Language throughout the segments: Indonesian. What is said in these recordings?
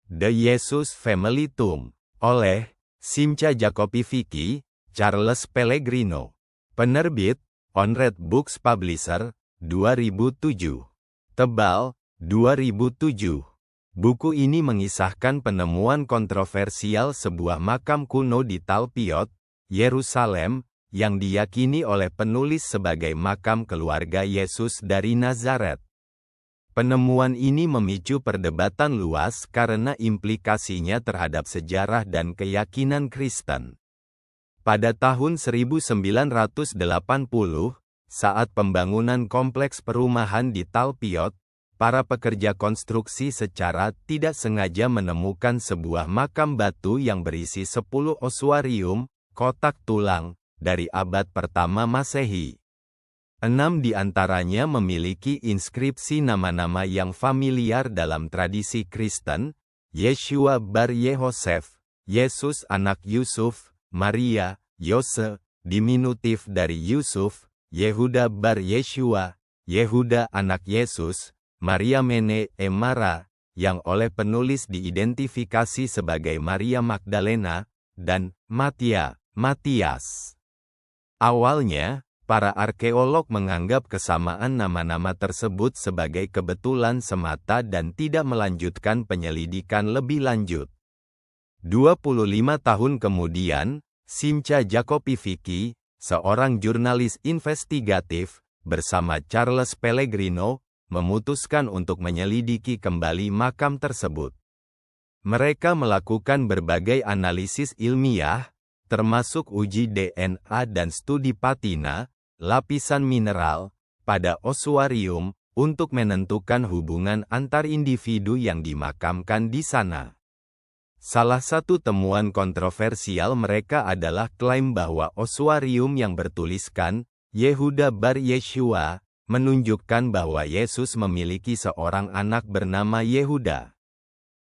The Jesus Family Tomb, oleh Simcha Jacopi Vicky, Charles Pellegrino. Penerbit, Onred Books Publisher, 2007. Tebal, 2007. Buku ini mengisahkan penemuan kontroversial sebuah makam kuno di Talpiot, Yerusalem, yang diyakini oleh penulis sebagai makam keluarga Yesus dari Nazaret. Penemuan ini memicu perdebatan luas karena implikasinya terhadap sejarah dan keyakinan Kristen. Pada tahun 1980, saat pembangunan kompleks perumahan di Talpiot, para pekerja konstruksi secara tidak sengaja menemukan sebuah makam batu yang berisi 10 osuarium, kotak tulang, dari abad pertama Masehi. 6 di antaranya memiliki inskripsi nama-nama yang familiar dalam tradisi Kristen: Yeshua bar Yehosef, Yesus anak Yusuf, Maria, Yose, diminutif dari Yusuf, Yehuda bar Yeshua, Yehuda anak Yesus, Maria Mene Mara, yang oleh penulis diidentifikasi sebagai Maria Magdalena, dan Matias. Awalnya, para arkeolog menganggap kesamaan nama-nama tersebut sebagai kebetulan semata dan tidak melanjutkan penyelidikan lebih lanjut. 25 tahun kemudian, Simcha Jacopi Vicky, seorang jurnalis investigatif, bersama Charles Pellegrino, memutuskan untuk menyelidiki kembali makam tersebut. Mereka melakukan berbagai analisis ilmiah, termasuk uji DNA dan studi patina, lapisan mineral, pada osuarium, untuk menentukan hubungan antar individu yang dimakamkan di sana. Salah satu temuan kontroversial mereka adalah klaim bahwa osuarium yang bertuliskan Yehuda bar Yeshua menunjukkan bahwa Yesus memiliki seorang anak bernama Yehuda.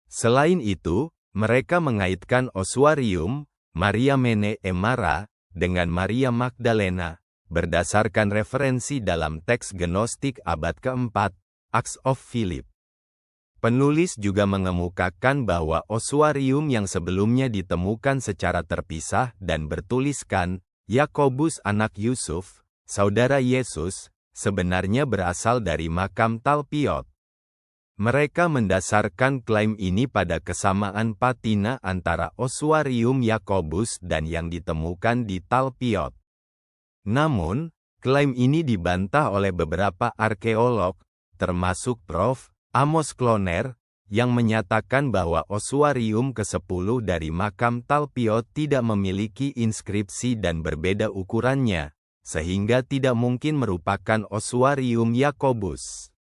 Selain itu, mereka mengaitkan osuarium, Maria Mene Mara, dengan Maria Magdalena, berdasarkan referensi dalam teks Gnostik abad keempat, Acts of Philip. Penulis juga mengemukakan bahwa osuarium yang sebelumnya ditemukan secara terpisah dan bertuliskan Yakobus anak Yusuf, saudara Yesus, sebenarnya berasal dari makam Talpiot. Mereka mendasarkan klaim ini pada kesamaan patina antara osuarium Yakobus dan yang ditemukan di Talpiot. Namun, klaim ini dibantah oleh beberapa arkeolog, termasuk Prof. Amos Kloner, yang menyatakan bahwa osuarium ke-10 dari makam Talpiot tidak memiliki inskripsi dan berbeda ukurannya, sehingga tidak mungkin merupakan osuarium Yakobus.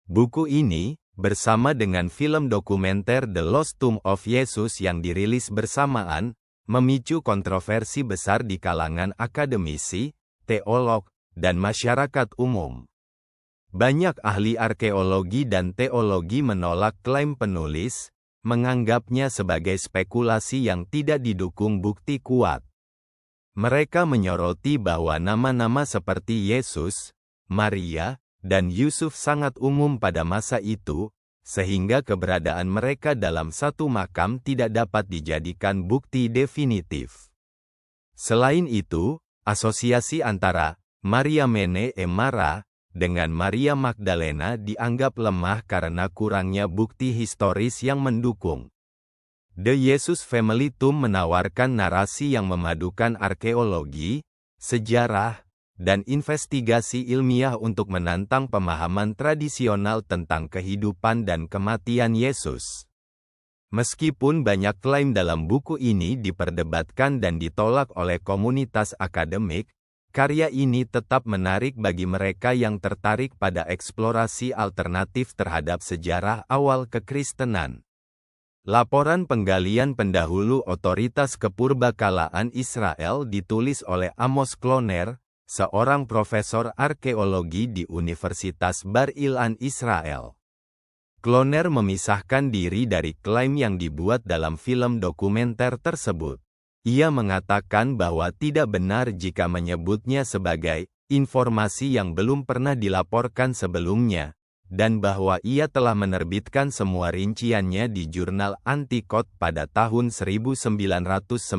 Buku ini, bersama dengan film dokumenter The Lost Tomb of Jesus yang dirilis bersamaan, memicu kontroversi besar di kalangan akademisi, teolog, dan masyarakat umum. Banyak ahli arkeologi dan teologi menolak klaim penulis, menganggapnya sebagai spekulasi yang tidak didukung bukti kuat. Mereka menyoroti bahwa nama-nama seperti Yesus, Maria, dan Yusuf sangat umum pada masa itu, sehingga keberadaan mereka dalam satu makam tidak dapat dijadikan bukti definitif. Selain itu, asosiasi antara Maria Mene Mara dengan Maria Magdalena dianggap lemah karena kurangnya bukti historis yang mendukung. The Jesus Family Tomb menawarkan narasi yang memadukan arkeologi, sejarah, dan investigasi ilmiah untuk menantang pemahaman tradisional tentang kehidupan dan kematian Yesus. Meskipun banyak klaim dalam buku ini diperdebatkan dan ditolak oleh komunitas akademik, karya ini tetap menarik bagi mereka yang tertarik pada eksplorasi alternatif terhadap sejarah awal kekristenan. Laporan penggalian pendahulu otoritas kepurbakalaan Israel ditulis oleh Amos Kloner, seorang profesor arkeologi di Universitas Bar Ilan Israel. Kloner memisahkan diri dari klaim yang dibuat dalam film dokumenter tersebut. Ia mengatakan bahwa tidak benar jika menyebutnya sebagai informasi yang belum pernah dilaporkan sebelumnya, dan bahwa ia telah menerbitkan semua rinciannya di jurnal Antikot pada tahun 1996.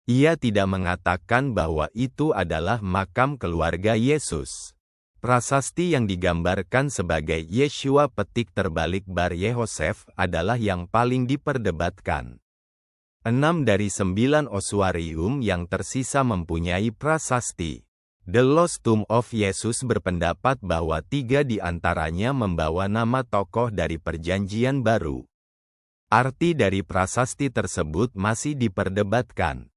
Ia tidak mengatakan bahwa itu adalah makam keluarga Yesus. Prasasti yang digambarkan sebagai Yeshua petik terbalik Bar Yehosef adalah yang paling diperdebatkan. 6 dari 9 osuarium yang tersisa mempunyai prasasti. The Lost Tomb of Yesus berpendapat bahwa 3 di antaranya membawa nama tokoh dari Perjanjian Baru. Arti dari prasasti tersebut masih diperdebatkan.